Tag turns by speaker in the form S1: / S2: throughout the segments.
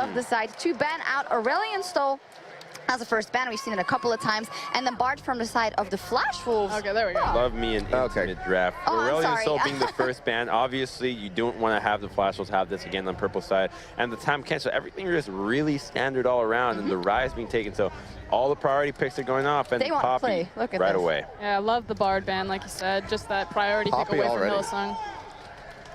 S1: of the side to ban out Aurelion Stoll. As a first ban, we've seen it a couple of times, and then Bard from the side of the Flash Wolves.
S2: Okay, there we go.
S3: Love me an intimate draft. Aurelion Stoll being the first ban, obviously you don't want to have the Flash Wolves have this again on purple side, and the time cancel, everything is really standard all around, and the Rise being taken, so all the priority picks are going off, and
S1: they want to play. Look at
S3: right
S1: this.
S3: away.
S2: Yeah, I love the Bard ban, like you said, just that priority pick away from Hillsong.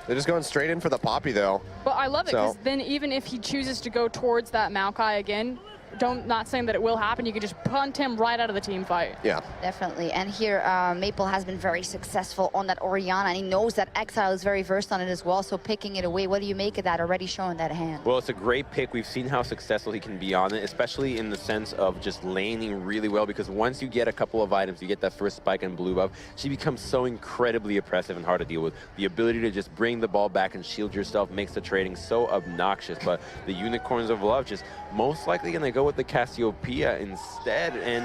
S4: They're just going straight in for the Poppy, though.
S2: But I love it, because then even if he chooses to go towards that Maokai again, not saying that it will happen, you can just punt him right out of the team fight.
S4: Yeah.
S1: Definitely. And here, Maple has been very successful on that Orianna, and he knows that Exile is very versed on it as well, so picking it away, what do you make of that, already showing that hand?
S3: Well, it's a great pick. We've seen how successful he can be on it, especially in the sense of just laning really well, because once you get a couple of items, you get that first spike and blue buff, she becomes so incredibly oppressive and hard to deal with. The ability to just bring the ball back and shield yourself makes the trading so obnoxious, but the Unicorns of Love just most likely going to go with the Cassiopeia instead, and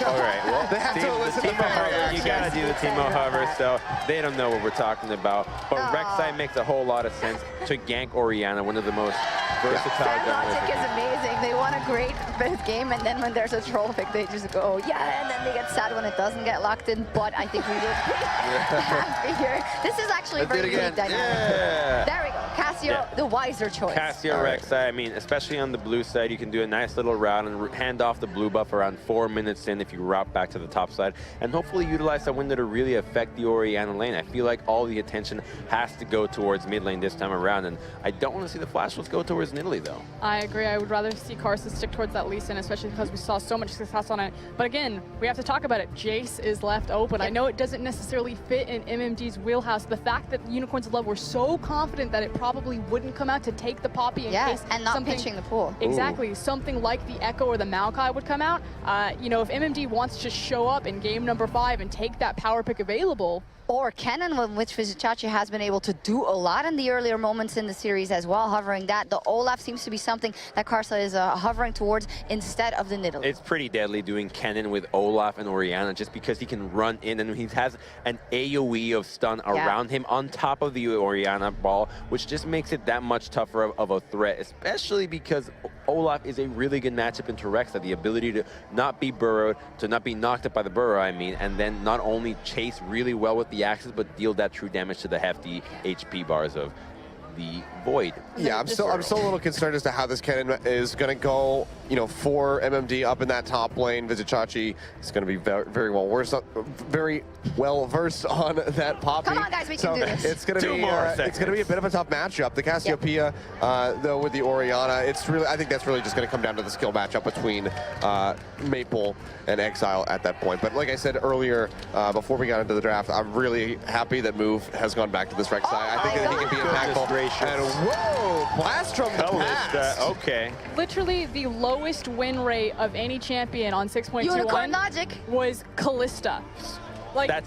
S3: all right, well,
S4: they have to listen
S3: the
S4: to
S3: Teemo Hover, you gotta do the Teemo Hover, so they don't know what we're talking about, but Rek'Sai makes a whole lot of sense to gank Orianna, one of the most versatile
S1: That logic
S3: junglers.
S1: is amazing. They want a great fifth game, and then when there's a troll pick, they just go, yeah, and then they get sad when it doesn't get locked in, but I think we will be happy here. This is actually a very unique dynamic.
S3: Yeah.
S1: There we go. Cassio, the wiser choice.
S3: Cassio Rek'Sai, I mean, especially on the blue side, you can do a nice little route and hand off the blue buff around 4 minutes in if you route back to the top side, and hopefully utilize that window to really affect the Orianna lane. I feel like all the attention has to go towards mid lane this time around, and I don't want to see the Flash Wolves go towards Nidalee, though.
S2: I agree. I would rather see Karsa stick towards that Lee Sin, especially because we saw so much success on it. But again, we have to talk about it. Jace is left open. I know it doesn't necessarily fit in MMD's wheelhouse. The fact that the Unicorns of Love were so confident that it probably wouldn't come out to take the Poppy in case
S1: and not pitching the pool.
S2: Exactly. Something like the Echo or the Maokai would come out. You know, if MMD wants to show up in game number 5 and take that power pick available,
S1: or Kennen, which Vizicsacsi has been able to do a lot in the earlier moments in the series as well, hovering that. The Olaf seems to be something that Karsa is hovering towards instead of the Nidalee.
S3: It's pretty deadly doing Kennen with Olaf and Orianna just because he can run in and he has an AoE of stun around him on top of the Orianna ball, which just makes it that much tougher of a threat, especially because Olaf is a really good matchup into Rek'Sai, the ability to not be burrowed, to not be knocked up by the burrow, I mean, and then not only chase really well with the axes, but deal that true damage to the hefty HP bars of the Void.
S4: Yeah, I'm still a little concerned as to how this Kennen is going to go, you know, for MMD up in that top lane. Vizicsacsi is going to be very well versed on that Poppy.
S1: Come on, guys, we can do this.
S4: It's going to be a bit of a tough matchup. The Cassiopeia, though, with the Orianna, I think that's really just going to come down to the skill matchup between Maple and Exile at that point. But like I said earlier, before we got into the draft, I'm really happy that Move has gone back to this Rek'Sai. I think that he can be impactful. And whoa, blast from the past.
S3: Okay.
S2: Literally the lowest win rate of any champion on 6.21
S1: Unicorn logic
S2: was Kalista. Like,
S3: the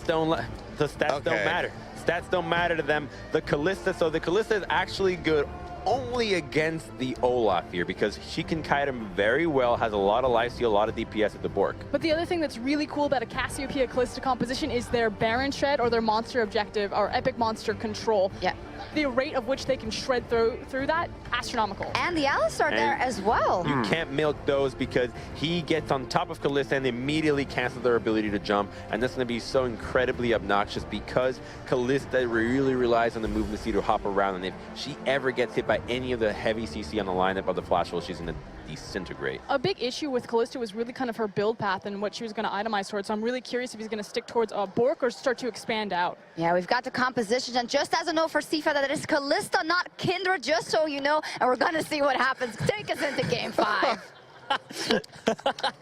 S3: stats don't matter. Stats don't matter to them. The Kalista is actually good only against the Olaf here because she can kite him very well, has a lot of life steal, a lot of DPS at the Bork.
S2: But the other thing that's really cool about a Cassiopeia Kalista composition is their Baron Shred or their monster objective or epic monster control.
S1: Yeah.
S2: The rate of which they can shred through that, astronomical.
S1: And the Alistar there as well.
S3: You can't milk those because he gets on top of Kalista and immediately cancels their ability to jump, and that's going to be so incredibly obnoxious because Kalista really relies on the movement speed to hop around, and if she ever gets hit by any of the heavy CC on the lineup of the Flash Wolves, she's going to disintegrate. A
S2: big issue with Kalista was really kind of her build path and what she was going to itemize towards, so I'm really curious if he's going to stick towards a Bork or start to expand out.
S1: Yeah, we've got the compositions, and just as a note for Sifa, that it is Kalista, not Kindred, just so you know, and we're going to see what happens. Take us into game 5.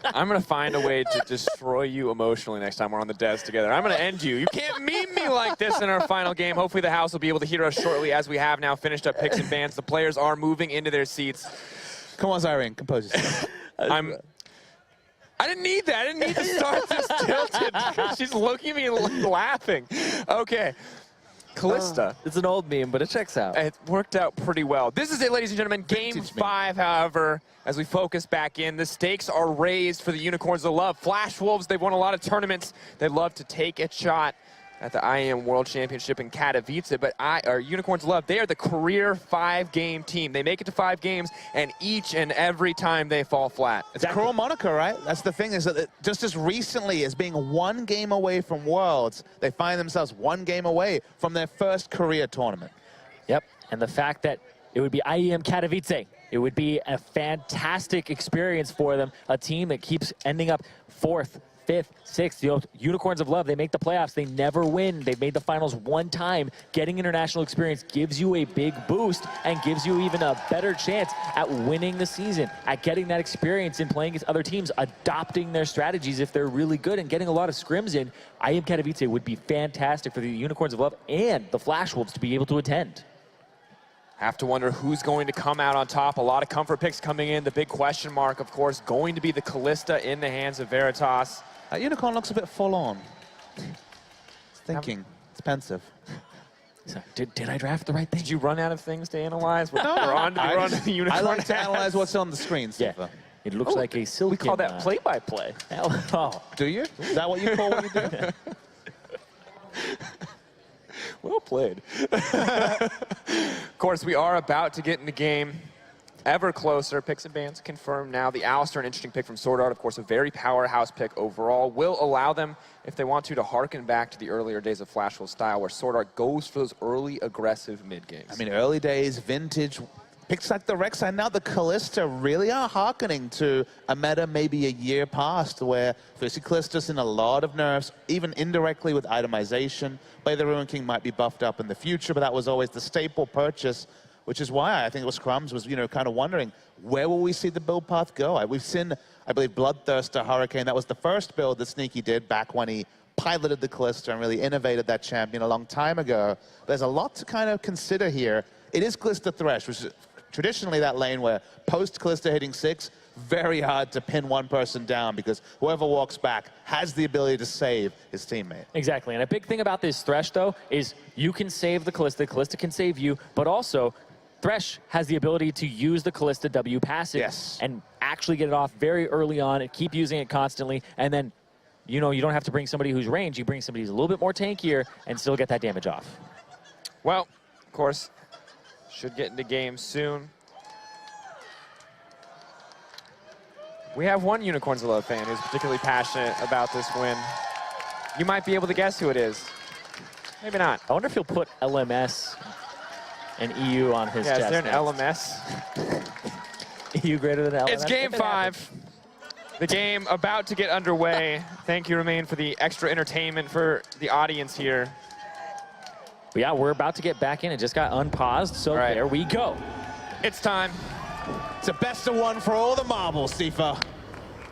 S5: I'm going to find a way to destroy you emotionally next time we're on the Des together. I'm going to end you. You can't meme me like this in our final game. Hopefully the house will be able to hear us shortly as we have now finished up picks and bans. The players are moving into their seats.
S6: Come on, Zyrene, compose yourself.
S5: I didn't need that. I didn't need to start this tilted. She's looking at me laughing. Okay. Kalista.
S6: It's an old meme, but it checks out.
S5: It worked out pretty well. This is it, ladies and gentlemen. Game 5, however, as we focus back in, the stakes are raised for the Unicorns of Love. Flash Wolves, they've won a lot of tournaments. They love to take a shot at the IEM World Championship in Katowice, but Unicorns Love, they are the career 5-game team. They make it to 5 games, and each and every time they fall flat.
S6: It's a cruel moniker, right? That's the thing, is that just as recently as being 1 game away from Worlds, they find themselves 1 game away from their first career tournament.
S7: Yep, and the fact that it would be IEM Katowice, it would be a fantastic experience for them, a team that keeps ending up 4th, 5th, 6th. You know, Unicorns of Love, they make the playoffs. They never win. They've made the finals 1 time. Getting international experience gives you a big boost and gives you even a better chance at winning the season, at getting that experience in playing against other teams, adopting their strategies if they're really good, and getting a lot of scrims in. IEM Katowice would be fantastic for the Unicorns of Love and the Flash Wolves to be able to attend.
S5: Have to wonder who's going to come out on top. A lot of comfort picks coming in. The big question mark, of course, going to be the Kalista in the hands of Veritas.
S6: That Unicorn looks a bit full on. It's thinking. It's pensive.
S7: So, did I draft the right thing?
S5: Did you run out of things to analyze? We're on to the Unicorn.
S6: I like to analyze what's on the screen,
S7: Yeah.
S6: Sifa.
S7: It looks like a silken...
S5: We call that play-by-play.
S7: Oh.
S6: Do you? Is that what you call what you do?
S5: Well played. Of course, we are about to get in the game ever closer. Picks and bans confirmed now. The Alistar, an interesting pick from Sword Art, of course, a very powerhouse pick overall. Will allow them, if they want to harken back to the earlier days of Flash Wolf style, where Sword Art goes for those early aggressive mid games.
S6: I mean, early days, vintage. Picks like the Rek'Sai, now the Kalista really are hearkening to a meta maybe a year past, where firstly Kalista's in a lot of nerfs, even indirectly with itemization. Play the Ruin King might be buffed up in the future, but that was always the staple purchase, which is why I think it was Crumbs was, you know, kind of wondering, where will we see the build path go? We've seen, I believe, Bloodthirster Hurricane. That was the first build that Sneaky did back when he piloted the Kalista and really innovated that champion a long time ago. There's a lot to kind of consider here. It is Kalista Thresh, which is traditionally that lane where post Kalista hitting 6, very hard to pin one person down because whoever walks back has the ability to save his teammate.
S7: Exactly, and a big thing about this Thresh, though, is you can save the Kalista can save you, but also Thresh has the ability to use the Kalista W passive and actually get it off very early on and keep using it constantly, and then, you know, you don't have to bring somebody who's range, you bring somebody who's a little bit more tankier and still get that damage off.
S5: Well, of course, should get into game soon. We have one Unicorns of Love fan who's particularly passionate about this win. You might be able to guess who it is. Maybe not.
S7: I wonder if he'll put LMS and EU on his chest.
S5: Yeah, is there an
S7: next.
S5: LMS?
S7: EU greater than LMS?
S5: It's game 5. The game about to get underway. Thank you, Romain, for the extra entertainment for the audience here.
S7: But yeah, we're about to get back in. It just got unpaused, so there we go.
S5: It's time.
S6: It's a best of 1 for all the marbles, Sifa.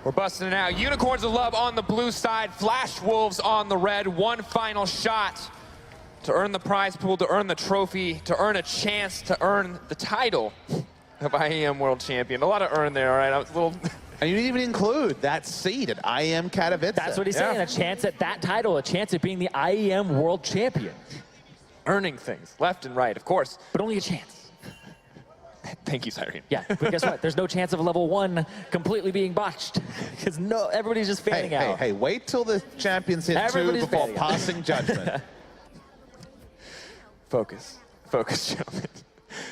S5: We're busting it out. Unicorns of Love on the blue side, Flash Wolves on the red. One final shot to earn the prize pool, to earn the trophy, to earn a chance to earn the title of IEM World Champion. A lot of earn there, all right? I was a little...
S6: And you didn't even include that seed at IEM Katowice.
S7: That's what he's saying, a chance at that title, a chance at being the IEM World Champion.
S5: Earning things left and right, of course.
S7: But only a chance.
S5: Thank you, Cyrene.
S7: Yeah, but guess what? There's no chance of level 1 completely being botched because everybody's just fanning out.
S6: Hey, wait till the champions hit 2 before passing judgment.
S5: Focus, gentlemen.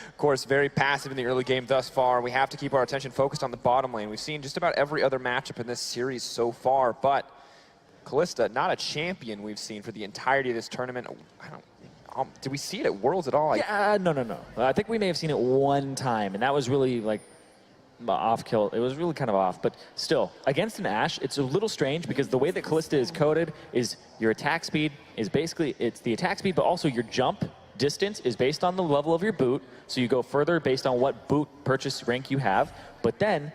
S5: Of course, very passive in the early game thus far. We have to keep our attention focused on the bottom lane. We've seen just about every other matchup in this series so far, but Kalista, not a champion we've seen for the entirety of this tournament. Did we see it at Worlds at all?
S7: Yeah, no. I think we may have seen it one time, and that was really like off kill. It was really kind of off, but still, against an Ashe, it's a little strange because the way that Kalista is coded is your attack speed is basically, it's the attack speed, but also your jump distance is based on the level of your boot, so you go further based on what boot purchase rank you have, but then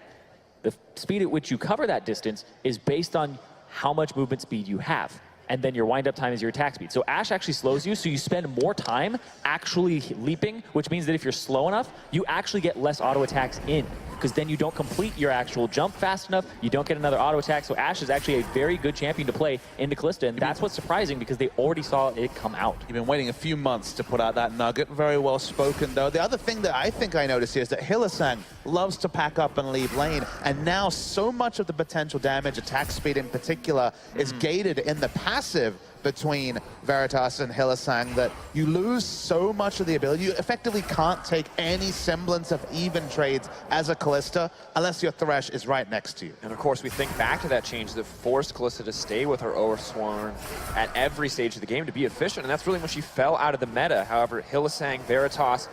S7: the speed at which you cover that distance is based on how much movement speed you have. And then your wind-up time is your attack speed. So Ashe actually slows you, so you spend more time actually leaping, which means that if you're slow enough, you actually get less auto attacks in, because then you don't complete your actual jump fast enough, you don't get another auto attack, so Ashe is actually a very good champion to play into Kalista, and that's what's surprising, because they already saw it come out.
S6: You've been waiting a few months to put out that nugget. Very well spoken, though. The other thing that I think I noticed here is that Hylissang loves to pack up and leave lane. And now so much of the potential damage, attack speed in particular, is gated in the passive between Veritas and Hylissang that you lose so much of the ability. You effectively can't take any semblance of even trades as a Kalista unless your Thresh is right next to you.
S5: And of course, we think back to that change that forced Kalista to stay with her Oversworn at every stage of the game to be efficient, and that's really when she fell out of the meta. However, Hylissang, Veritas,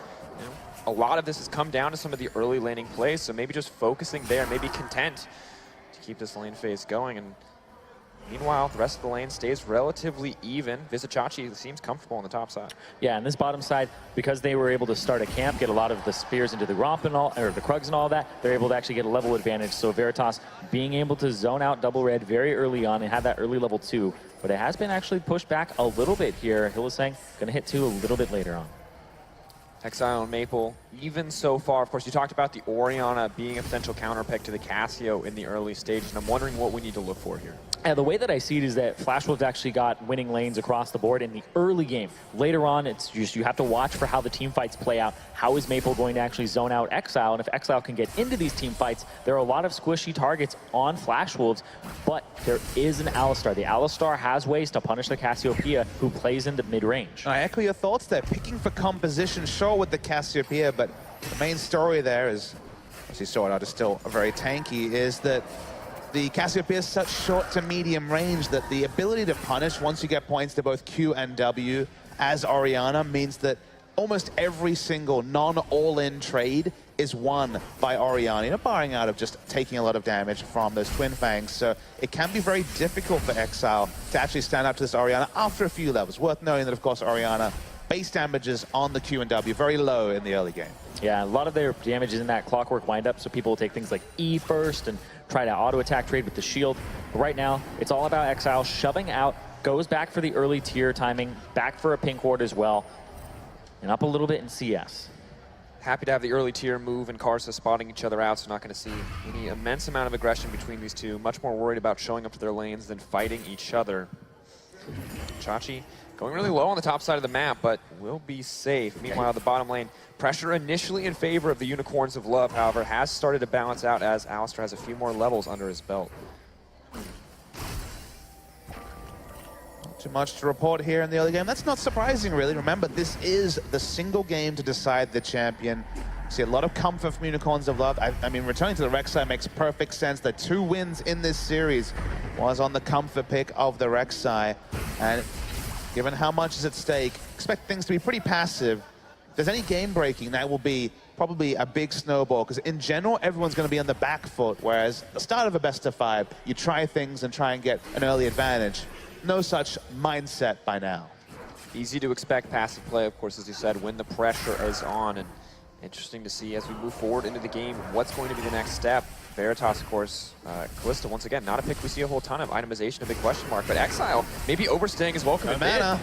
S5: a lot of this has come down to some of the early laning plays, so maybe just focusing there, maybe content to keep this lane phase going. And meanwhile, the rest of the lane stays relatively even. Vizicsacsi seems comfortable on the top side.
S7: Yeah, and this bottom side, because they were able to start a camp, get a lot of the spears into the Romp and all, or the Krugs and all that, they're able to actually get a level advantage. So Veritas being able to zone out double red very early on and have that early level 2. But it has been actually pushed back a little bit here. Hylissang gonna hit 2 a little bit later on.
S5: Exile and Maple, even so far, of course, you talked about the Orianna being a potential counter pick to the Cassio in the early stages, and I'm wondering what we need to look for here.
S7: The way that I see it is that Flashwolves actually got winning lanes across the board in the early game. Later on, it's just you have to watch for how the team fights play out. How is Maple going to actually zone out Exile? And if Exile can get into these team fights, there are a lot of squishy targets on Flashwolves, but there is an Alistar. The Alistar has ways to punish the Cassiopeia, who plays into mid-range.
S6: I echo your thoughts there. Picking for composition, sure, with the Cassiopeia, but the main story there is, as you saw it out, is still very tanky, is that the Cassiopeia is such short to medium range that the ability to punish once you get points to both Q and W as Orianna means that almost every single non-all-in trade is won by Orianna, you know, barring out of just taking a lot of damage from those Twin Fangs. So it can be very difficult for Exile to actually stand up to this Orianna after a few levels. Worth knowing that, of course, Orianna base damages on the Q and W very low in the early game.
S7: Yeah, a lot of their damage is in that clockwork windup, so people will take things like E first and try to auto-attack trade with the shield. But right now, it's all about Exile shoving out, goes back for the early tier timing, back for a pink ward as well, and up a little bit in CS.
S5: Happy to have the early tier move and Karsa spotting each other out, so not going to see any immense amount of aggression between these two. Much more worried about showing up to their lanes than fighting each other. Chachi going really low on the top side of the map, but will be safe. Meanwhile, the bottom lane, pressure initially in favor of the Unicorns of Love, however, has started to balance out as Alistar has a few more levels under his belt.
S6: Not too much to report here in the early game. That's not surprising, really. Remember, this is the single game to decide the champion. See a lot of comfort from Unicorns of Love. I mean, returning to the Rek'Sai makes perfect sense. The 2 wins in this series was on the comfort pick of the Rek'Sai. And given how much is at stake, expect things to be pretty passive. If there's any game breaking, that will be probably a big snowball, because in general, everyone's going to be on the back foot, whereas at the start of a best of 5, you try things and try and get an early advantage. No such mindset by now.
S5: Easy to expect passive play, of course, as you said, when the pressure is on. And interesting to see as we move forward into the game, what's going to be the next step. Veritas, of course, Kalista, once again, not a pick we see a whole ton of. Itemization, a big question mark, but Exile maybe overstaying his welcome in mid.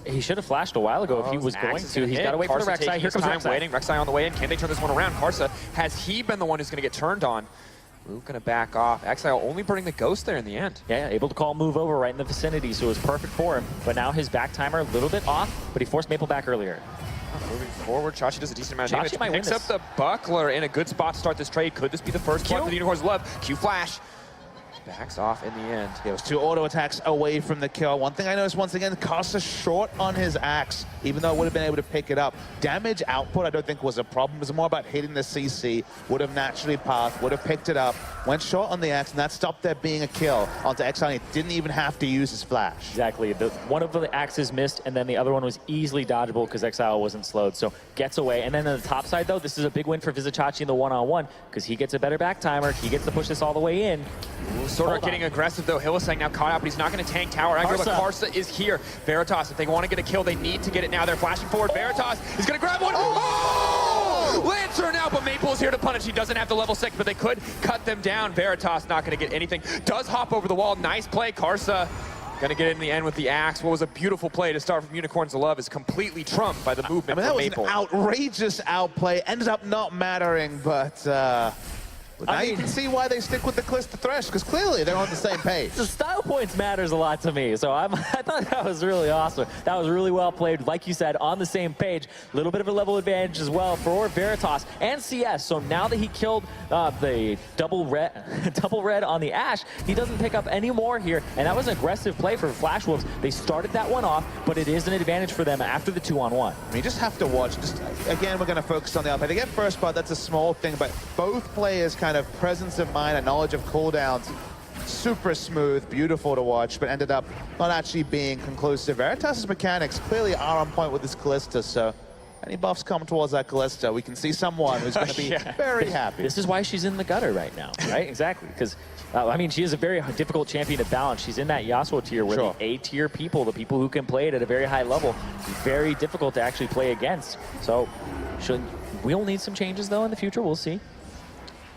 S7: He should have flashed a while ago if he was going to. He's got to wait for the Rek'Sai. Here comes Rek'Sai.
S5: Waiting, Rek'Sai on the way in. Can they turn this one around? Karsa, has he been the one who's going to get turned on? Move going to back off. Exile only burning the Ghost there in the end.
S7: Yeah, able to call move over right in the vicinity, so it was perfect for him. But now his back timer a little bit off, but he forced Maple back earlier.
S5: Moving forward, Chachi does a decent amount of damage. Picks
S7: win
S5: up the Buckler in a good spot to start this trade. Could this be the first one for the Unicorns of Love? Q flash. Backs off in the end.
S6: Yeah, it was 2 auto attacks away from the kill. One thing I noticed once again, Karsa short on his axe, even though it would have been able to pick it up. Damage output I don't think was a problem. It was more about hitting the CC. Would have naturally passed, would have picked it up. Went short on the axe, and that stopped there being a kill onto Exile. He didn't even have to use his flash.
S7: Exactly. One of the axes missed, and then the other one was easily dodgeable because Exile wasn't slowed, so gets away. And then on the top side, though, this is a big win for Vizicsacsi in the one-on-one because he gets a better back timer. He gets to push this all the way in.
S5: Sort of getting aggressive, though. Hylissang now caught out, but he's not going to tank tower. Karsa is here. Veritas, if they want to get a kill, they need to get it now. They're flashing forward. Veritas is going to grab one. Oh! Lancer now, but Maple is here to punish. He doesn't have the level 6, but they could cut them down. Veritas not going to get anything. Does hop over the wall. Nice play. Karsa going to get in the end with the axe. What was a beautiful play to start from Unicorns of Love is completely trumped by the movement from Maple.
S6: That was an outrageous outplay. Ended up not mattering, but Now you can see why they stick with the Calista Thresh, because clearly they're on the same page.
S7: The style points matters a lot to me, so I thought that was really awesome. That was really well played, like you said, on the same page. A little bit of a level advantage as well for Veritas and CS. So now that he killed the double red on the Ashe, he doesn't pick up any more here, and that was an aggressive play for Flash Wolves. They started that one off, but it is an advantage for them after the 2-on-1.
S6: I mean, you just have to watch. Again, we're going to focus on the outplay. They get first blood, that's a small thing, but both players kind of presence of mind and knowledge of cooldowns, super smooth, beautiful to watch, but ended up not actually being conclusive. Veritas' mechanics clearly are on point with this Calista, so any buffs come towards that Calista, we can see someone who's going to be very happy.
S7: This is why she's in the gutter right now, right? Exactly, because I mean, she is a very difficult champion to balance. She's in that Yasuo tier where the A-tier people, the people who can play it at a very high level, is very difficult to actually play against. So we'll need some changes, though, in the future. We'll see.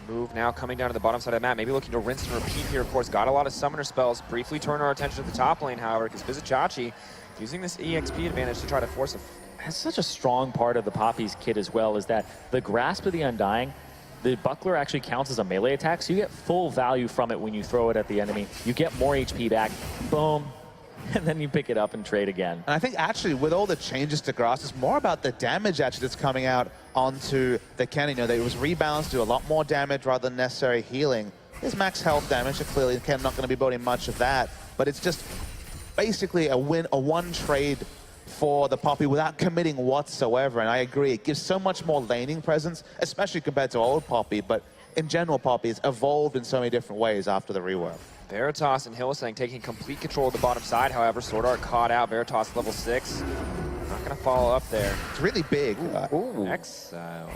S5: Move now coming down to the bottom side of the map, maybe looking to rinse and repeat here. Of course, got a lot of summoner spells. Briefly turn our attention to the top lane, however, because Vizicachi using this EXP advantage to try to force a...
S7: That's such a strong part of the Poppy's kit as well, is that the Grasp of the Undying, the buckler actually counts as a melee attack, so you get full value from it when you throw it at the enemy. You get more HP back, boom, and then you pick it up and trade again.
S6: And I think actually with all the changes to Grass, it's more about the damage actually that's coming out onto the cannon. You know, that it was rebalanced to do a lot more damage rather than necessary healing. There's max health damage, so clearly the cannon not going to be building much of that, but it's just basically a one trade for the Poppy without committing whatsoever. And I agree, it gives so much more laning presence, especially compared to old Poppy, but in general Poppy has evolved in so many different ways after the rework.
S5: Veritas and Hylissang taking complete control of the bottom side, however. Sword Art caught out, Veritas level 6. Not going to follow up there.
S6: It's really big.
S7: Ooh.
S5: Exile.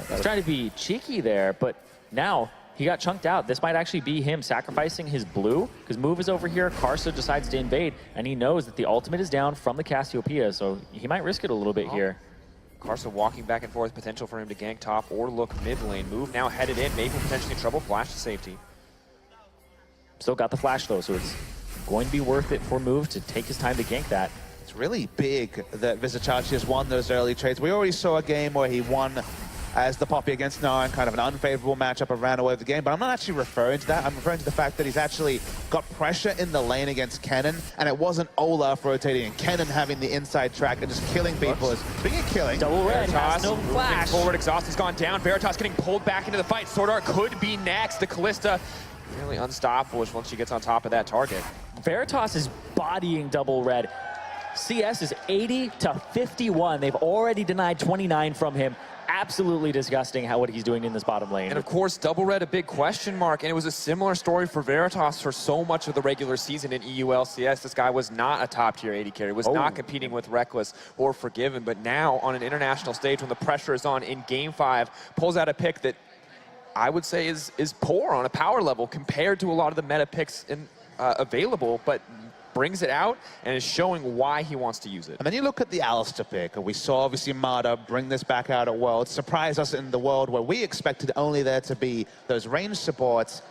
S7: He's trying to be cheeky there, but now he got chunked out. This might actually be him sacrificing his blue, because move is over here. Karsa decides to invade, and he knows that the ultimate is down from the Cassiopeia, so he might risk it a little bit here.
S5: Karsa walking back and forth, potential for him to gank top or look mid lane. Move now headed in, Maple potentially in trouble, flash to safety.
S7: Still got the flash though, so it's going to be worth it for Move to take his time to gank that.
S6: It's really big that Vizicachi has won those early trades. We already saw a game where he won as the Poppy against Nara, kind of an unfavorable matchup and ran away with the game, but I'm not actually referring to that. I'm referring to the fact that he's actually got pressure in the lane against Kennen, and it wasn't Olaf rotating and Kennen having the inside track and just killing people. It's being a killing.
S7: Double red,
S5: Veritas
S7: no flash.
S5: forward, Exhaust has gone down. Veritas getting pulled back into the fight. Sword Art could be next. The Calista really unstoppable once she gets on top of that target.
S7: Veritas is bodying double red. CS is 80 to 51. They've already denied 29 from him. Absolutely disgusting what he's doing in this bottom lane.
S5: And of course, double red, a big question mark, and it was a similar story for Veritas for so much of the regular season in EUL CS. This guy was not a top tier 80 carry, was not competing with Reckless or Forgiven, but now on an international stage when the pressure is on in Game 5, pulls out a pick that I would say is poor on a power level compared to a lot of the meta picks available, but brings it out and is showing why he wants to use it.
S6: And then you look at the Alistair pick, and we saw obviously Mada bring this back out at World, surprise us in the world where we expected only there to be those range supports.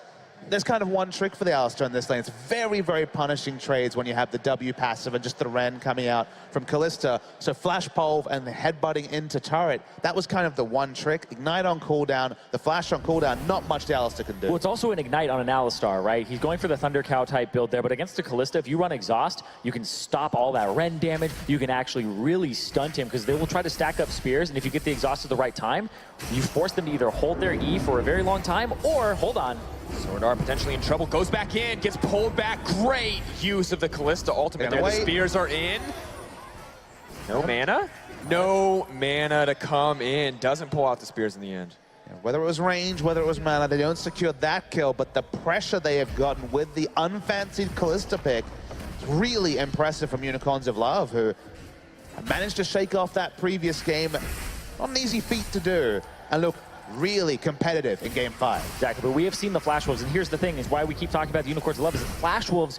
S6: There's kind of one trick for the Alistair in this lane. It's very, very punishing trades when you have the W passive and just the Ren coming out from Calista. So Flash Pulve and the headbutting into turret, that was kind of the one trick. Ignite on cooldown, the Flash on cooldown, not much the Alistair can do.
S7: Well, it's also an Ignite on an Alistar, right? He's going for the Thunder Cow type build there, but against the Calista, if you run Exhaust, you can stop all that Ren damage. You can actually really stunt him because they will try to stack up spears, and if you get the Exhaust at the right time, you force them to either hold their E for a very long time or hold on.
S5: Sword Art potentially in trouble, goes back in, gets pulled back. Great use of the Calista ultimate there. The spears are in. No mana? No mana to come in. Doesn't pull out the spears in the end.
S6: Yeah, whether it was range, whether it was mana, they don't secure that kill, but the pressure they have gotten with the unfancied Calista pick is really impressive from Unicorns of Love, who managed to shake off that previous game. Not an easy feat to do. And look, really competitive in Game 5.
S7: Exactly, but we have seen the Flash Wolves, and here's the thing, is why we keep talking about the Unicorns of Love, is that Flash Wolves,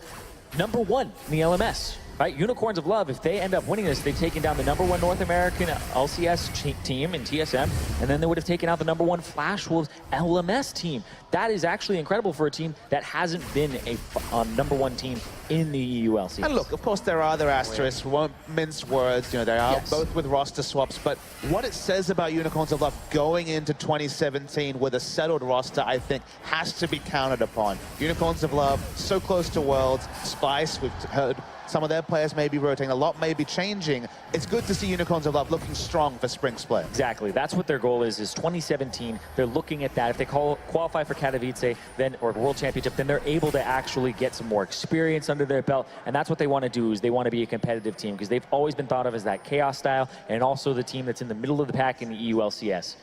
S7: #1 in the LMS, right? Unicorns of Love, if they end up winning this, they've taken down the #1 North American LCS team in TSM, and then they would have taken out the #1 Flash Wolves LMS team. That is actually incredible for a team that hasn't been a #1 team in the UoL.
S6: And look, of course, there are other asterisks. We won't mince words. You know, they are both with roster swaps. But what it says about Unicorns of Love going into 2017 with a settled roster, I think, has to be counted upon. Unicorns of Love, so close to Worlds. Spice, we've heard some of their players may be rotating. A lot may be changing. It's good to see Unicorns of Love looking strong for Spring Split.
S7: Exactly. That's what their goal is 2017. They're looking at that. If they qualify for Katowice then, or World Championship, then they're able to actually get some more experience under their belt. And that's what they want to do, is they want to be a competitive team, because they've always been thought of as that chaos style, and also the team that's in the middle of the pack in the EULCS.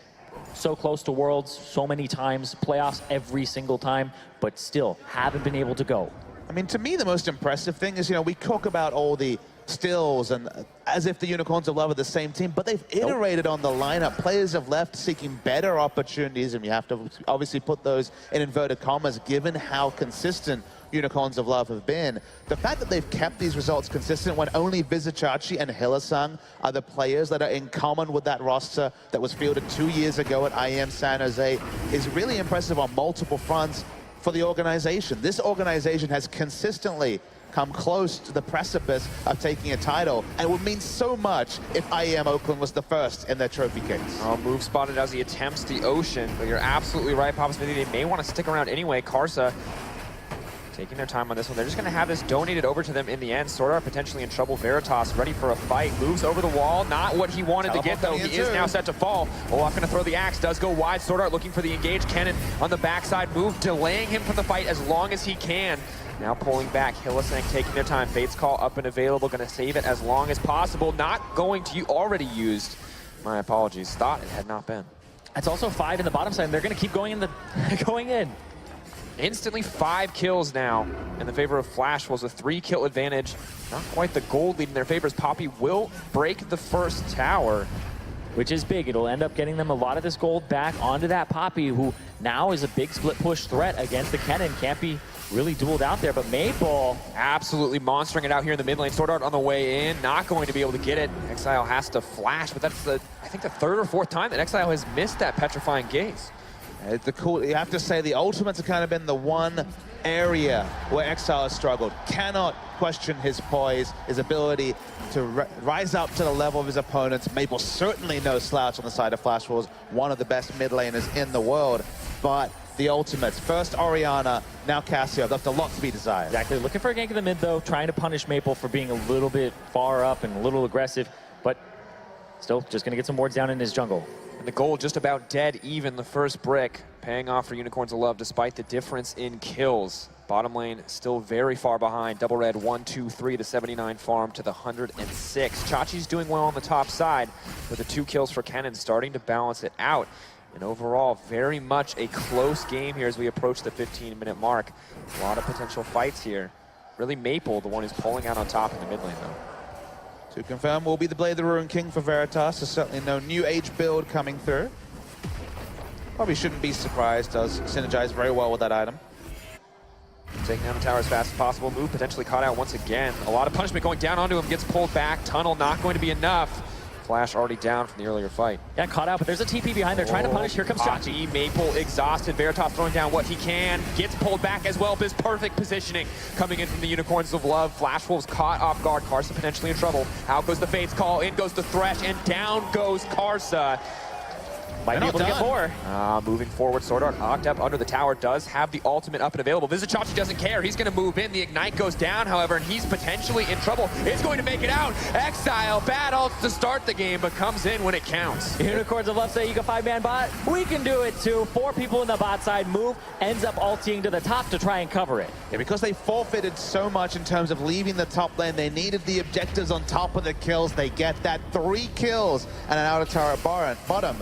S7: So close to Worlds so many times, playoffs every single time, but still haven't been able to go.
S6: I mean, to me, the most impressive thing is, you know, we talk about all the stills and as if the Unicorns of Love are the same team, but they've iterated on the lineup. Players have left seeking better opportunities, and you have to obviously put those in inverted commas, given how consistent Unicorns of Love have been. The fact that they've kept these results consistent when only Vizicachi and Hillasang are the players that are in common with that roster that was fielded 2 years ago at IEM San Jose is really impressive on multiple fronts for the organization. This organization has consistently come close to the precipice of taking a title, and it would mean so much if IEM Oakland was the first in their trophy case.
S5: Oh, move spotted as he attempts the Ocean, but you're absolutely right, Papa Smithy. They may want to stick around anyway. Karsa taking their time on this one. They're just going to have this donated over to them in the end. Swordart potentially in trouble. Veritas ready for a fight. Moves over the wall. Not what he wanted to get, though. He is now set to fall. Olaf going to throw the axe. Does go wide. Swordart looking for the engage. Kennen on the backside move, delaying him from the fight as long as he can. Now pulling back. Hillasang taking their time. Fate's Call up and available. Going to save it as long as possible. Not going to already used. My apologies. Thought it had not been.
S7: That's also 5 in the bottom side, and they're going to keep going in the going in.
S5: Instantly 5 kills now in the favor of Flash. Was a 3-kill advantage. Not quite the gold lead in their favor, as Poppy will break the first tower.
S7: Which is big. It'll end up getting them a lot of this gold back onto that Poppy, who now is a big split push threat against the Kennen. Can't be really dueled out there, but Maple
S5: absolutely monstering it out here in the mid lane. Swordart on the way in, not going to be able to get it. Exile has to flash, but that's I think the 3rd or 4th time that Exile has missed that petrifying gaze.
S6: You have to say the ultimates have kind of been the one area where Exile has struggled. Cannot question his poise, his ability to rise up to the level of his opponents. Maple certainly no slouch on the side of Flash Wars, one of the best mid laners in the world. But the ultimates, first Orianna, now Cassio, left a lot to be desired.
S7: Exactly, looking for a gank in the mid though, trying to punish Maple for being a little bit far up and a little aggressive, but still just gonna get some wards down in his jungle.
S5: And the goal just about dead even, the first brick, paying off for Unicorns of Love despite the difference in kills. Bottom lane still very far behind. Double red 1, 2, 3, the 79 farm to the 106. Chachi's doing well on the top side with the 2 kills for Kennen, starting to balance it out. And overall, very much a close game here as we approach the 15-minute mark. A lot of potential fights here. Really Maple, the one who's pulling out on top in the mid lane, though.
S6: To confirm, will be the Blade of the Ruin King for Veritas. There's certainly no new age build coming through. Probably shouldn't be surprised, does synergize very well with that item.
S5: Taking down the tower as fast as possible. Move potentially caught out once again. A lot of punishment going down onto him, gets pulled back. Tunnel not going to be enough. Flash already down from the earlier fight.
S7: Yeah, caught out, but there's a TP behind there trying to punish. Here comes Chachi.
S5: Maple exhausted. Veritas throwing down what he can. Gets pulled back as well. This perfect positioning coming in from the Unicorns of Love. Flash Wolves caught off guard. Karsa potentially in trouble. Out goes the Fate's Call. In goes the Thresh. And down goes Karsa.
S7: Might be able to get more.
S5: Moving forward, Swordart Octep under the tower does have the ultimate up and available. Vizicachi doesn't care. He's going to move in. The Ignite goes down, however, and he's potentially in trouble. It's going to make it out. Exile, bad ults to start the game, but comes in when it counts.
S7: Unicorns of Love say you can 5-man bot. We can do it too. 4 people in the bot side move, ends up ulting to the top to try and cover it.
S6: Yeah, because they forfeited so much in terms of leaving the top lane, they needed the objectives on top of the kills. They get that. 3 kills and an outer turret bottom.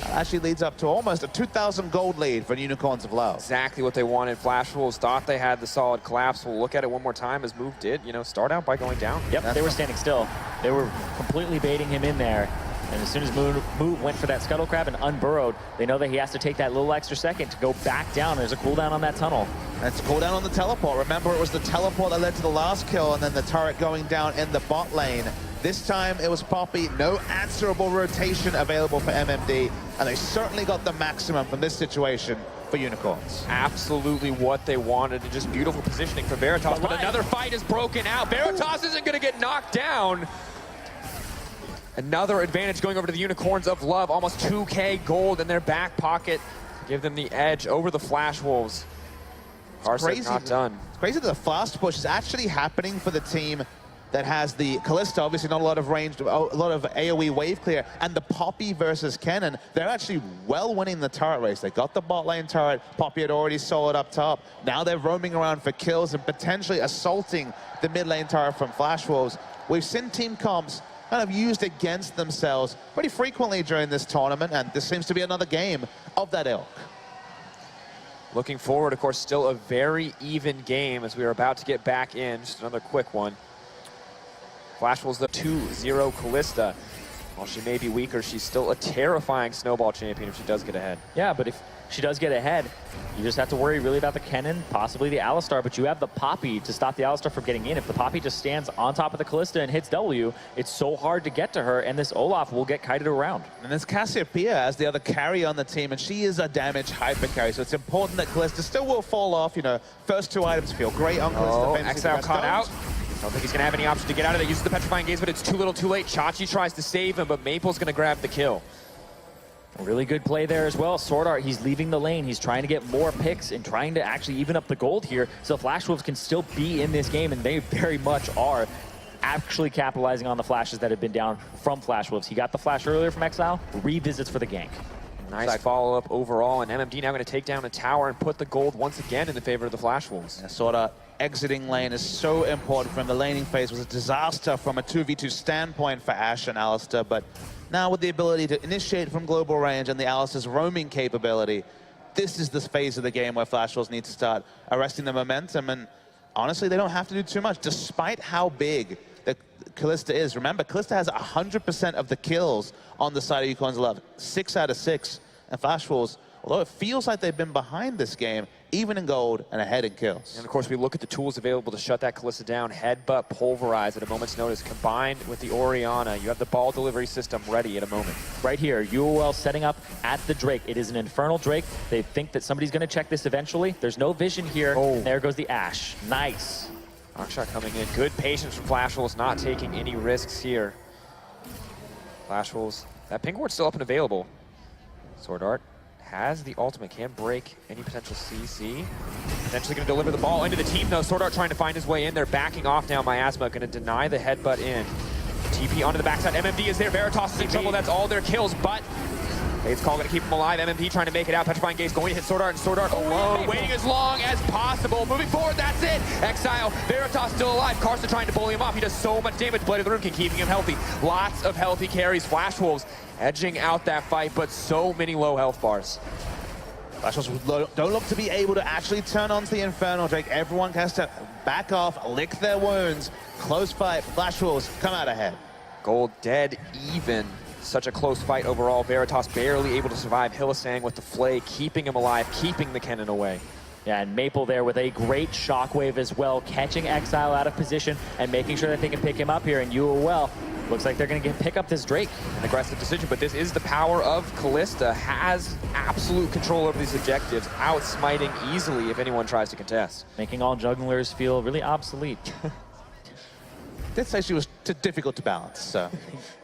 S6: Actually leads up to almost a 2,000 gold lead for Unicorns of Love.
S5: Exactly what they wanted. Flash Wolves thought they had the solid collapse. We'll look at it one more time as Move did, start out by going down.
S7: Yep, they were standing still. They were completely baiting him in there. And as soon as Move went for that Scuttle Crab and unburrowed, they know that he has to take that little extra second to go back down. There's a cooldown on that tunnel.
S6: That's a cooldown on the teleport. Remember, it was the teleport that led to the last kill, and then the turret going down in the bot lane This time it was Poppy. No answerable rotation available for MMD, and they certainly got the maximum from this situation for Unicorns.
S5: Absolutely what they wanted, and just beautiful positioning for Veritas. But another fight is broken out. Veritas isn't going to get knocked down. Another advantage going over to the Unicorns of Love. Almost 2K gold in their back pocket to give them the edge over the Flash Wolves. Carson not done.
S6: It's crazy that the fast push is actually happening for the team that has the Kalista, obviously not a lot of range, a lot of AoE wave clear, and the Poppy versus Kennen. They're actually well winning the turret race. They got the bot lane turret. Poppy had already soloed up top. Now they're roaming around for kills and potentially assaulting the mid lane turret from Flash Wolves. We've seen team comps kind of used against themselves pretty frequently during this tournament, and this seems to be another game of that ilk.
S5: Looking forward, of course, still a very even game as we are about to get back in. Just another quick one. Flash Wolves the 2-0 Kalista. While she may be weaker, she's still a terrifying snowball champion if she does get ahead.
S7: Yeah, but if she does get ahead, you just have to worry really about the Kennen, possibly the Alistar, but you have the Poppy to stop the Alistar from getting in. If the Poppy just stands on top of the Kalista and hits W, it's so hard to get to her, and this Olaf will get kited around.
S6: And there's Cassiopeia as the other carry on the team, and she is a damage hyper carry, so it's important that Kalista still will fall off. You know, first two items feel great on Kalista.
S5: Oh, Exile caught out. I don't think he's going to have any option to get out of it. Uses the Petrifying Gaze, but it's too little too late. Chachi tries to save him, but Maple's going to grab the kill.
S7: A really good play there as well. Sword Art, he's leaving the lane. He's trying to get more picks and trying to actually even up the gold here so Flash Wolves can still be in this game, and they very much are actually capitalizing on the flashes that have been down from Flash Wolves. He got the flash earlier from Exile, revisits for the gank.
S5: Nice follow-up overall, and MMD now going to take down a tower and put the gold once again in the favor of the Flash Wolves.
S6: Yeah, Sword Art exiting lane is so important from the laning phase. Was a disaster from a 2v2 standpoint for Ashe and Alistar, but now with the ability to initiate from global range and the Alistar's roaming capability, this is the phase of the game where Flash Wolves need to start arresting the momentum, and honestly, they don't have to do too much, despite how big the Kalista is. Remember, Kalista has 100% of the kills on the side of Unicorns Love, 6 out of 6, and Flash Wolves, although it feels like they've been behind this game, even in gold and ahead in kills.
S5: And of course, we look at the tools available to shut that Kalista down. Headbutt, Pulverize at a moment's notice, combined with the Orianna. You have the ball delivery system ready at a moment.
S7: Right here, UoL setting up at the Drake. It is an Infernal Drake. They think that somebody's going to check this eventually. There's no vision here.
S5: Oh.
S7: And there goes the Ashe. Nice.
S5: Knockshot coming in. Good patience from Flash Wolves, not taking any risks here. Flash Wolves, that pink ward's still up and available. Sword Art has the ultimate, can break any potential CC. Potentially going to deliver the ball into the team, though. Sword Art trying to find his way in. They're backing off now. Miasma going to deny the headbutt in. TP onto the backside. MMD is there. Veritas is in trouble. That's all their kills, but Fade's Call going to keep him alive. MMD trying to make it out. Petrifying Gaze going to hit Sword Art, and Sword Art alone, waiting as long as possible. Moving forward, that's it. Exile, Veritas still alive. Carson trying to bully him off. He does so much damage. Blade of the Rune King keeping him healthy. Lots of healthy carries. Flash Wolves edging out that fight, but so many low health bars.
S6: Flash Wolves don't look to be able to actually turn onto the Infernal Drake. Everyone has to back off, lick their wounds. Close fight. Flash Wolves come out ahead.
S5: Gold dead even. Such a close fight overall. Veritas barely able to survive. Hillisang with the Flay, keeping him alive, keeping the Kennen away.
S7: Yeah, and Maple there with a great shockwave as well, catching Exile out of position and making sure that they can pick him up here. And UoL looks like they're going to pick up this Drake.
S5: An aggressive decision, but this is the power of Kalista. Has absolute control over these objectives, outsmiting easily if anyone tries to contest.
S7: Making all jugglers feel really obsolete.
S6: Did say she was difficult to balance, so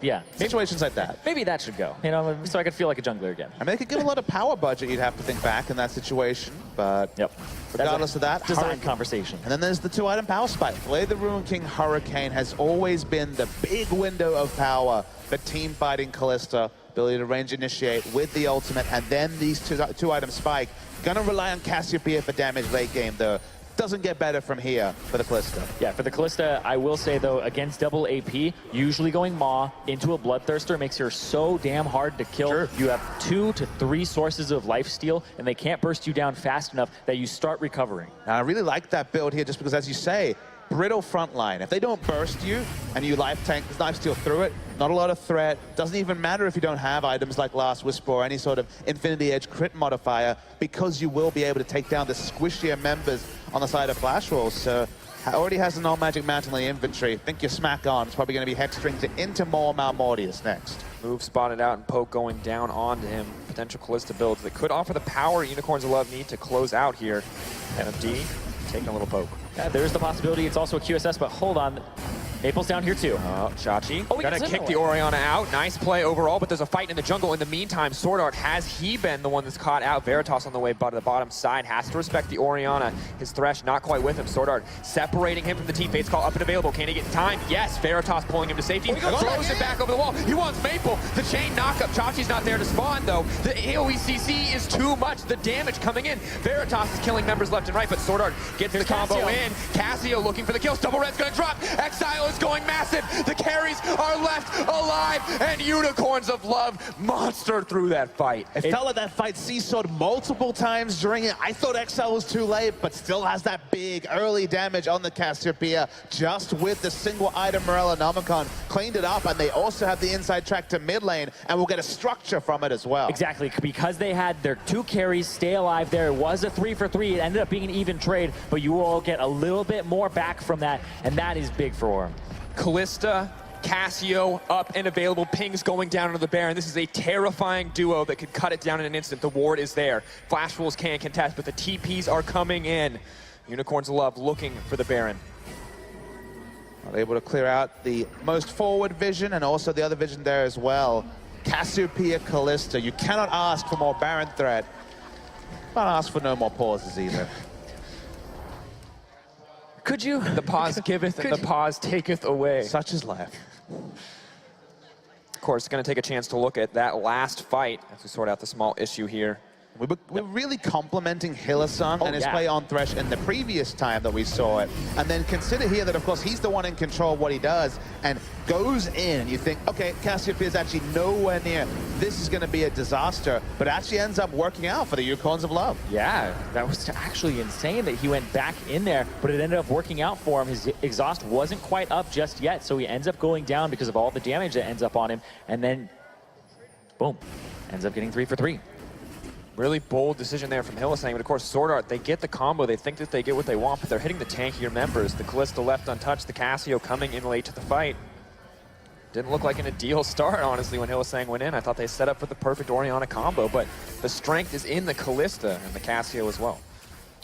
S7: Yeah.
S6: situations like that.
S7: Maybe that should go, you know, so I could feel like a jungler again.
S6: I mean, they could give a lot of power budget, you'd have to think back in that situation, but
S7: Yep.
S6: regardless of that,
S7: Design conversation.
S6: And then there's the 2-item power spike. Blade of the Ruin King Hurricane has always been the big window of power for team fighting Kalista. Ability to range initiate with the ultimate, and then these two-item spike. Gonna rely on Cassiopeia for damage late game, though. Doesn't get better from here for the Kalista.
S7: Yeah, for the Kalista, I will say, though, against double AP, usually going Maw into a Bloodthirster makes her so damn hard to kill.
S6: Sure.
S7: You have 2 to 3 sources of lifesteal, and they can't burst you down fast enough that you start recovering.
S6: Now, I really like that build here just because, as you say, brittle front line. If they don't burst you and you lifesteal through it, not a lot of threat. Doesn't even matter if you don't have items like Last Whisper or any sort of Infinity Edge crit modifier, because you will be able to take down the squishier members on the side of Flash Wolves. So already has an all-magic mantle in the inventory. Think you're smack on. It's probably going to be Hex Strings into more Malmortius next.
S5: Move spotted out and poke going down onto him. Potential Callista builds that could offer the power Unicorns of Love need to close out here. NFD taking a little poke.
S7: Yeah, there's the possibility it's also a QSS, but hold on. Maple's down here too.
S5: Chachi
S7: Oh,
S5: gonna kick the Orianna out. Nice play overall, but there's a fight in the jungle. In the meantime, Sword Art, has he been the one that's caught out? Veritas on the way to the bottom side has to respect the Orianna. His Thresh not quite with him. Sword Art separating him from the team. Fate's Call up and available. Can he get in time? Yes. Veritas pulling him to safety. Throws it back over the wall. He wants Maple. The chain knockup. Chachi's not there to spawn though. The AoE CC is too much. The damage coming in. Veritas is killing members left and right, but Sword Art gets the combo in. Cassio looking for the kills. Double Red's gonna drop. Exile is going massive. The carries are left alive, and Unicorns of Love monster through that fight.
S6: It felt like that fight seesawed multiple times during it. I thought Exile was too late, but still has that big early damage on the Cassiopeia just with the single item Morellonomicon. Cleaned it up, and they also have the inside track to mid lane, and we'll get a structure from it as well.
S7: Exactly, because they had their 2 carries stay alive there. It was a 3-for-3. It ended up being an even trade, but you all get a little bit more back from that, and that is big for them.
S5: Callista, Cassio up and available. Pings going down into the Baron. This is a terrifying duo that could cut it down in an instant. The ward is there. Flash Wolves can contest, but the TPs are coming in. Unicorns of Love looking for the Baron.
S6: Are able to clear out the most forward vision and also the other vision there as well. Cassiopeia, Callista. You cannot ask for more Baron threat. Can't ask for no more pauses either.
S5: Could you? The pause giveth and the pause taketh away.
S6: Such is life.
S5: Of course, going to take a chance to look at that last fight as we sort out the small issue here.
S6: We're really complimenting Hylissang and his play on Thresh in the previous time that we saw it. And then consider here that, of course, he's the one in control of what he does and goes in. You think, okay, Cassiopeia is actually nowhere near. This is going to be a disaster, but it actually ends up working out for the Unicorns of Love.
S7: Yeah, that was actually insane that he went back in there, but it ended up working out for him. His exhaust wasn't quite up just yet, so he ends up going down because of all the damage that ends up on him, and then, boom, ends up getting 3-for-3.
S5: Really bold decision there from Hylissang, but of course Sword Art, they get the combo, they think that they get what they want, but they're hitting the tankier members. The Callista left untouched, the Cassio coming in late to the fight. Didn't look like an ideal start, honestly, when Hylissang went in. I thought they set up for the perfect Orianna combo, but the strength is in the Callista and the Cassio as well.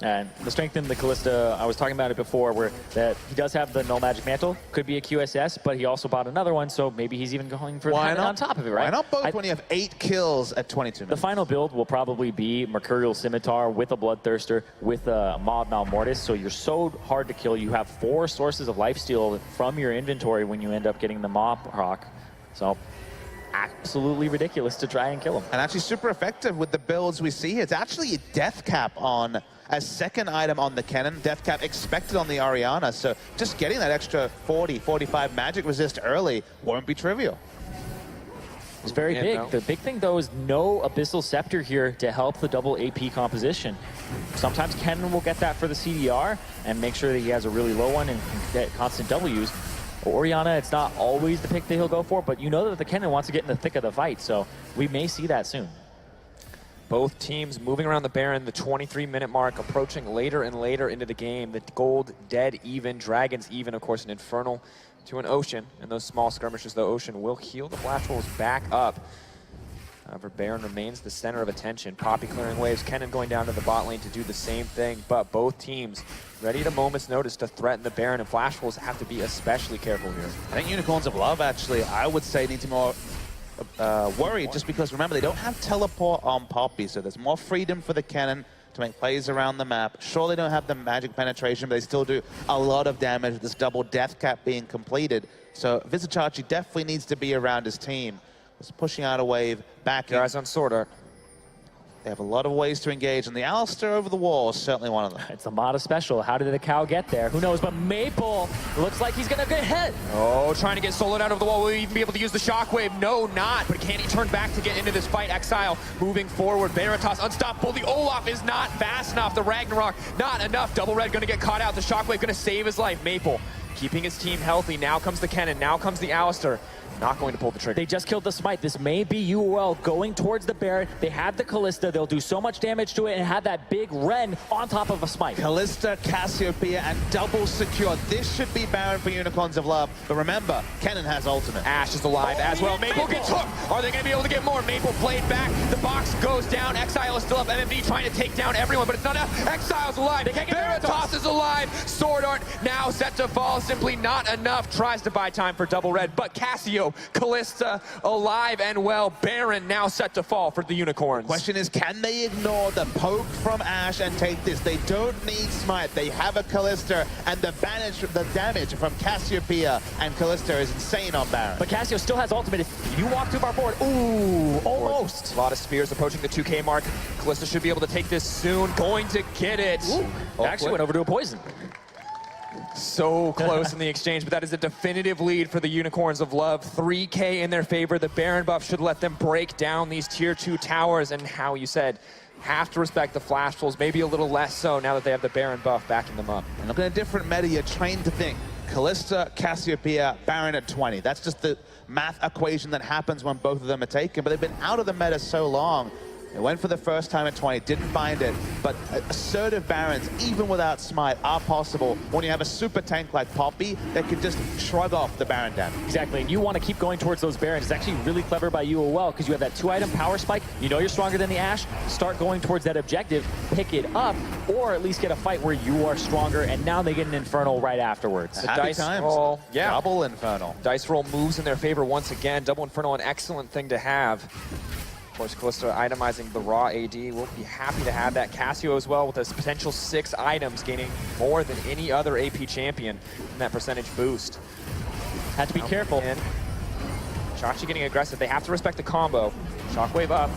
S7: And the strength in the Callista, I was talking about it before, where that he does have the Null Magic Mantle, could be a QSS, but he also bought another one, so maybe he's even going for that on top of it, right?
S6: Why not both when you have 8 kills at 22 minutes?
S7: The final build will probably be Mercurial Scimitar with a Bloodthirster, with a Maud Malmortis, so you're so hard to kill. You have 4 sources of lifesteal from your inventory when you end up getting the Mob Rock. So absolutely ridiculous to try and kill him.
S6: And actually super effective with the builds we see here. It's actually a death cap on as second item on the cannon, death cap expected on the Orianna, so just getting that extra 40, 45 magic resist early won't be trivial.
S7: It's very big. No. The big thing, though, is no Abyssal Scepter here to help the double AP composition. Sometimes Kennen will get that for the CDR and make sure that he has a really low one and can get constant W's. Orianna, it's not always the pick that he'll go for, but you know that the Kennen wants to get in the thick of the fight, so we may see that soon.
S5: Both teams moving around the Baron, the 23-minute mark, approaching later and later into the game. The gold dead even, dragons even, of course, an Infernal to an Ocean. And those small skirmishes, the Ocean will heal the Flash Wolves back up. However, Baron remains the center of attention. Poppy clearing waves, Kennen going down to the bot lane to do the same thing, but both teams ready at a moment's notice to threaten the Baron, and Flash Wolves have to be especially careful here.
S6: I think Unicorns of Love, actually, I would say need to more worried, just because, remember, they don't have teleport on Poppy, so there's more freedom for the cannon to make plays around the map. Sure, they don't have the magic penetration, but they still do a lot of damage with this double death cap being completed. So Vizicachi definitely needs to be around his team. Just pushing out a wave, back in.
S5: Eyes on Sword Art.
S6: They have a lot of ways to engage, and the Alistair over the wall is certainly one of them.
S7: It's the Mata special. How did the cow get there? Who knows? But Maple looks like he's going to get hit.
S5: Oh, trying to get soloed out of the wall. Will he even be able to use the shockwave? No, not. But can he turn back to get into this fight? Exile moving forward. Veritas unstoppable. The Olaf is not fast enough. The Ragnarok not enough. Double Red going to get caught out. The shockwave going to save his life. Maple keeping his team healthy. Now comes the Kennen. Now comes the Alistair. not going to pull the trigger.
S7: They just killed the Smite. This may be UoL going towards the Baron. They have the Callista. They'll do so much damage to it and have that big Ren on top of a Smite.
S6: Callista, Cassiopeia, and double secure. This should be Baron for Unicorns of Love. But remember, Kennen has ultimate.
S5: Ashe is alive as well. Maple gets hooked. Are they going to be able to get more? Maple played back. The box goes down. Exile is still up. MMD trying to take down everyone, but it's not enough. Exile's alive. Veritas is alive. Sword Art now set to fall. Simply not enough. Tries to buy time for double red, but Cassio, Callista alive and well. Baron now set to fall for the Unicorns.
S6: Question is, can they ignore the poke from Ashe and take this? They don't need Smite. They have a Callista, and the damage from Cassiopeia and Callista is insane on Baron.
S7: But Cassio still has ultimate. If you walk too far forward, ooh, almost.
S5: A lot of spears approaching the 2K mark. Callista should be able to take this soon. Going to get it.
S7: Actually went over to a poison.
S5: So close in the exchange, but that is a definitive lead for the Unicorns of Love. 3K in their favor. The Baron buff should let them break down these tier 2 towers, and how you said, have to respect the flash pulls, maybe a little less so now that they have the Baron buff backing them up.
S6: And look at a different meta, you're trained to think. Callista, Cassiopeia, Baron at 20. That's just the math equation that happens when both of them are taken, but they've been out of the meta so long. They went for the first time at 20, didn't find it, but assertive Barons, even without Smite, are possible when you have a super tank like Poppy that can just shrug off the Baron damage.
S7: Exactly, and you want to keep going towards those Barons. It's actually really clever by UoL because you have that 2-item power spike. You know you're stronger than the Ashe. Start going towards that objective, pick it up, or at least get a fight where you are stronger, and now they get an Infernal right afterwards.
S5: The dice roll, yeah.
S6: Double Infernal.
S5: Dice roll moves in their favor once again. Double Infernal, an excellent thing to have. Of course, Callista itemizing the raw AD. We'll be happy to have that. Cassio as well with a potential 6 items, gaining more than any other AP champion in that percentage boost.
S7: Have to be careful.
S5: Chachi getting aggressive. They have to respect the combo. Shockwave up.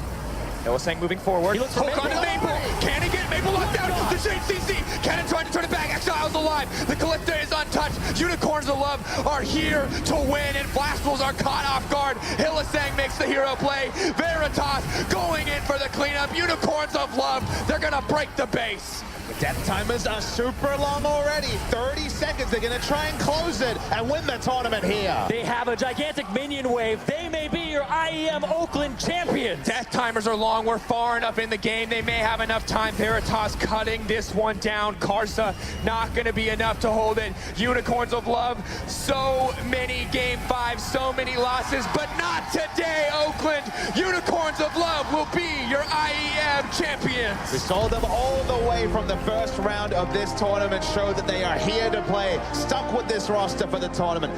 S5: Hylissang moving forward.
S7: He looks for
S5: Hook onto Maple. Can he get Maple locked down? The Shade CC. Kennen trying to turn it back. Exile's alive. The Callista is untouched. Unicorns of Love are here to win, and Flash Pulls are caught off guard. Hylissang makes the hero play. Veritas going in for the cleanup. Unicorns of Love, they're going to break the base.
S6: The death timers are super long already. 30 seconds. They're going to try and close it and win the tournament here.
S7: They have a gigantic minion wave. They may be your IEM Oakland champions.
S5: Death timers are long. We're far enough in the game. They may have enough time. Veritas cutting this one down. Karsa not going to be enough to hold it. Unicorns of Love, so many game 5s, so many losses, but not today, Oakland. Unicorns of Love will be your IEM champions.
S6: We saw them all the way from the first round of this tournament, show that they are here to play. Stuck with this roster for the tournament.